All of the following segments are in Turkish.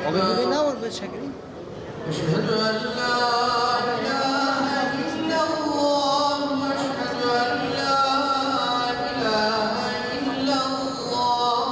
Abi bir ne var be çekelim? أشهد أن لا إله إلا الله وأشهد أن لا إله إلا الله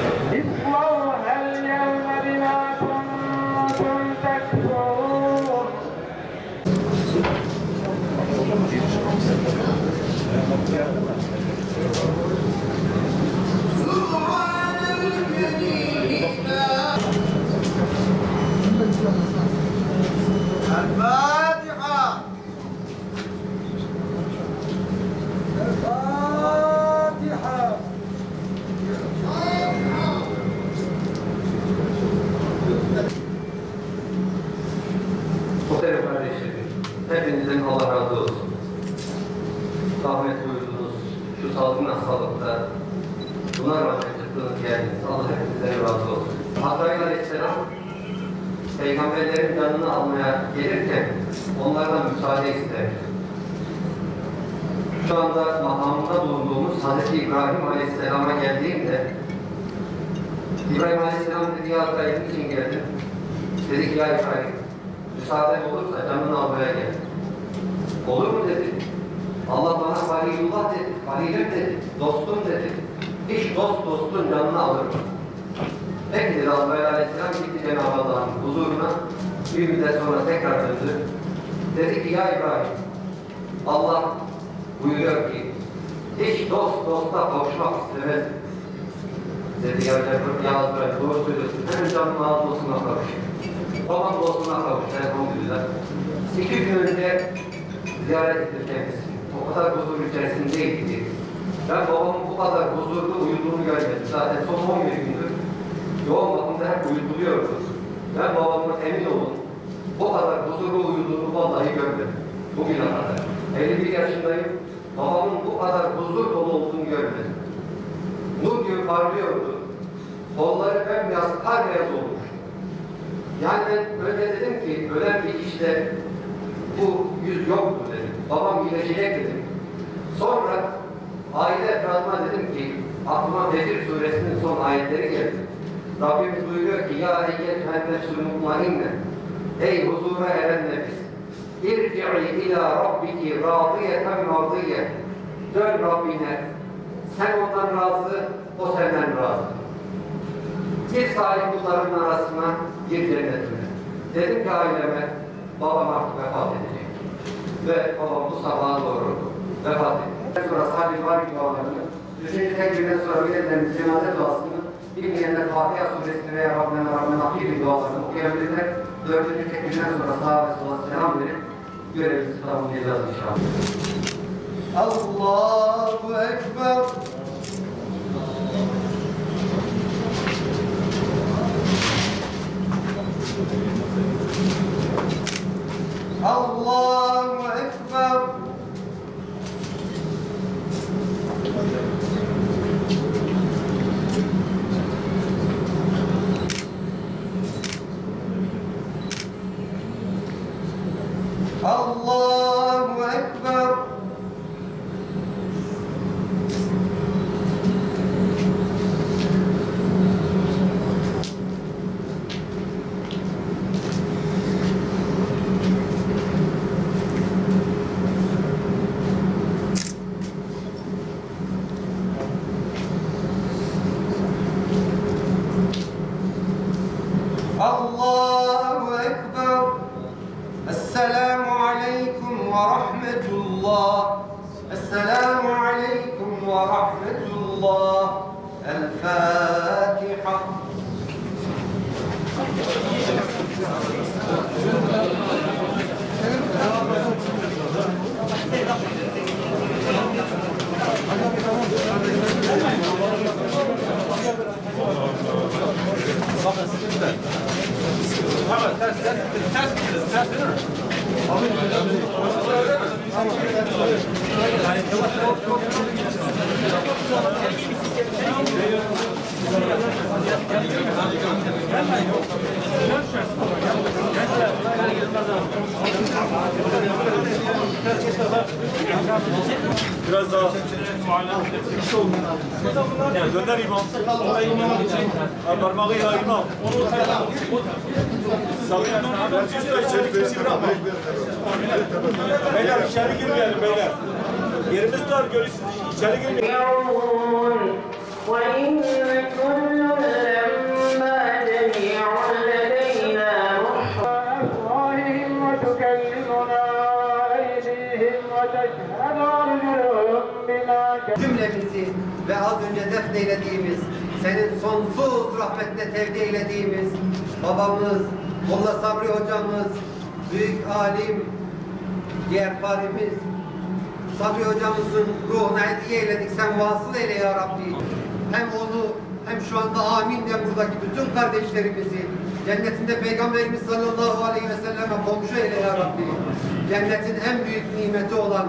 اصلوها اليوم بما كنتم تكفرون سبحان الكريم الفاتحة Muhterem kardeşlerim, hepinizden Allah razı olsun. Zahmet buyurdunuz, şu salgın hastalıkta buna rağmen çıktığınız geldiniz. Allah hepinizden razı olsun. Azrail Aleyhisselam peygamberlerin canını almaya gelirken onlardan müsaade ister. Şu anda makamında bulunduğumuz Hz. İbrahim Aleyhisselam'a geldiğimde İbrahim Aleyhisselam dedi, ya Azrail için geldim. Dedi ki, ya İbrahim, müsaaden olursa canını almaya gel. Olur mu dedi. Allah bana Halilullah dedi, Halilim dedi, dostum dedi. Hiç dostun canını alır mı? Peki dedi, Azrail Aleyhisselam gitti Cenab-ı Allah'ın huzuruna. Bir müddet sonra tekrar döndü. Dedi ki, ya İbrahim, Allah buyuruyor ki, hiç dosta kavuşmak istemez. Dedi, ya Azrail doğru söylüyorsun, hemen canını al dostuna kavuş. Babam dostuna kavuştu elhamdülillah. 2 gün önce ziyaret ettim kendisini. O kadar huzur içerisindeydi. Ben babamın bu kadar huzurlu uyuduğunu görmedim. Zaten son 11 gündür yoğun bakımda hep uyutuluyordu. Ben babamın emin olun bu kadar huzurlu uyuduğunu vallahi görmedim. Bugüne kadar. 51 yaşındayım. Babamın bu kadar huzur dolu olduğunu görmedim. Nur gibi parlıyordu. Kolları bembeyaz, kar beyaz olmuş. Yani ben öyle dedim ki, ölen bir kişide bu yüz yoktu dedim. Babam iyileşecek dedim. Sonra aile efradına dedim ki, aklıma Fecr suresinin son ayetleri geldi. Rabbimiz buyuruyor ki, ya eyyetühen nefsül mutmainne, ey huzura eren nefis, irci'i ila rabbiki radiyeten mardiye, dön Rabbine, sen ondan razı, o senden razı. Bir salih kulların arasına gir cennetine. Dedim ki aileme, babam artık vefat edecek. Ve babam bu sabaha doğru vefat etti. Sonra salih var dualarını, 3. tekbirden sonra bilenlerimiz cenaze duasını, bilmeyenler Fatiha suresini veya Rabbena Akil dualarını okuyabilirler. 4. tekbirden sonra sağa ve sola selam verip görevimizi tamamlayacağız inşallah. Allahu Ekber. Allahu Ekber. Allahu Ekber. ورحمة الله. السلام عليكم ورحمة الله. الفاتحة. Biraz daha yani döner imam. Parmağıyla imam. Sakın usta içeri kimse bırakma. Beyler içeri girmeyelim beyler. Yerimiz dar görürsünüz. İçeri girmeyelim. وإن كل لما جميع لدينا أفواههم وتكلمنا أيديهم وتشهد أرجلهم بما Cümlemizi ve az önce defneylediğimiz, senin sonsuz rahmetine tevdi eylediğimiz babamız, Molla Sabri hocamız, büyük alim, diğer parimiz, Sabri hocamızın ruhuna hediye eyledik. Sen vasıl eyle ya Rabbi. Hem onu hem şu anda amin diyen buradaki bütün kardeşlerimizi cennetinde Peygamberimiz sallallahu aleyhi ve selleme komşu eyle ya Rabbi. Cennetin en büyük nimeti olan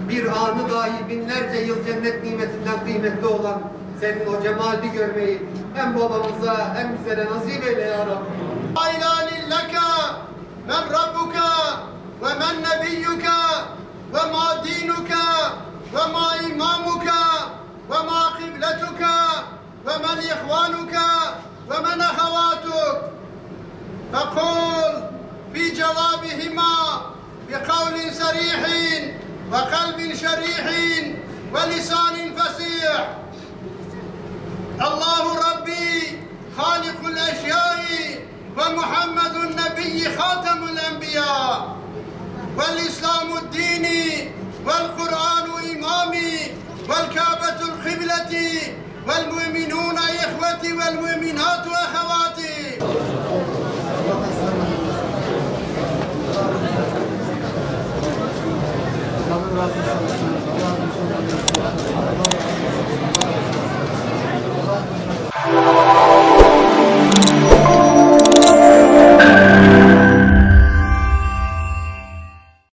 bir anı dahi binlerce yıl cennet nimetinden kıymetli olan senin o cemalini görmeyi hem babamıza hem bize de nasip eyle ya Rabbi. La ilahe illaka men rabbuka ve men nebiyyuka ve ma dinuka ve ma imamuka ve ma kibletuka ve men ihvanuka ve men ahawatuk. فقل في جوابهما بقول صريح وقلب شريح ولسان فصيح. الله ربي خالق الأشياء ومحمد النبي خاتم الأنبياء والإسلام الدين والقرآن إمامي والكعبة القبلة والمؤمنون إخوتي والمؤمنات أخواتي. Allah razı olsun.